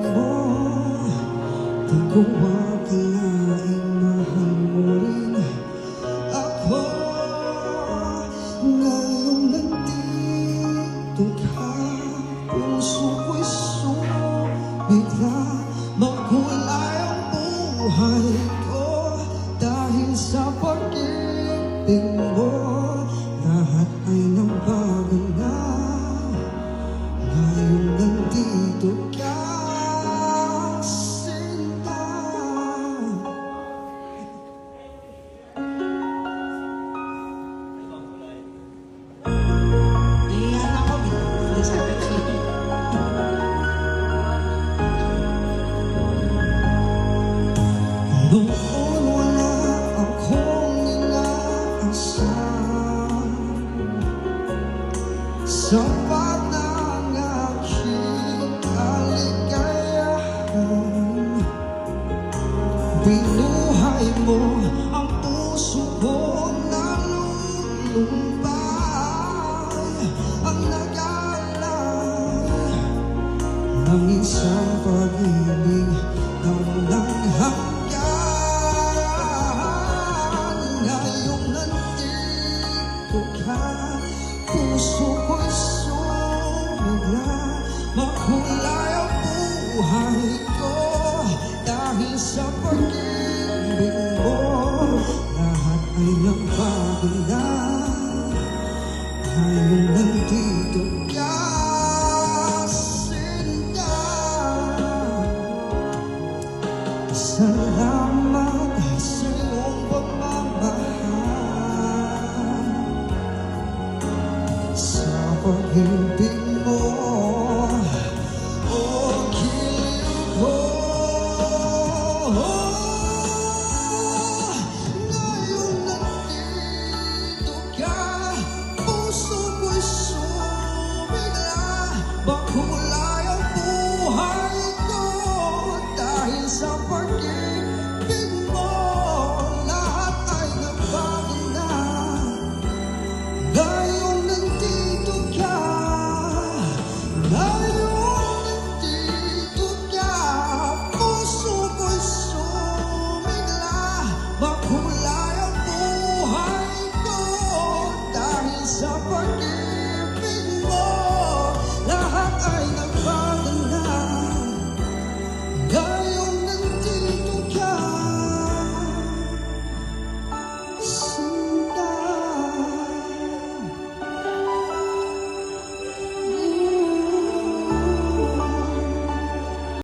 mo. Di ko akalaing mahal mo rin ako. Ngayong nandito ka, puso ko'y sumibigla. Makulay ang buhay ko dahil sa pag-ibig mo. Lahat ay nagbago na ngayong nandito ka, Sinta. Iyan ako, hindi sabi ko. Noon wala akong inaasahan, sapat na ang aking kaligayahan. Binuhay mo ang puso ko na lulumbay, ang nag-aalay ng isang pag-ibig na walang hanggan. Ngayong nandito ka, puso ko'y sumigla. Makulay ang buhay ko dahil sa pag-ibig mo. Lahat ay nagbago na ngayong nandito ka, Sinta. Salamat.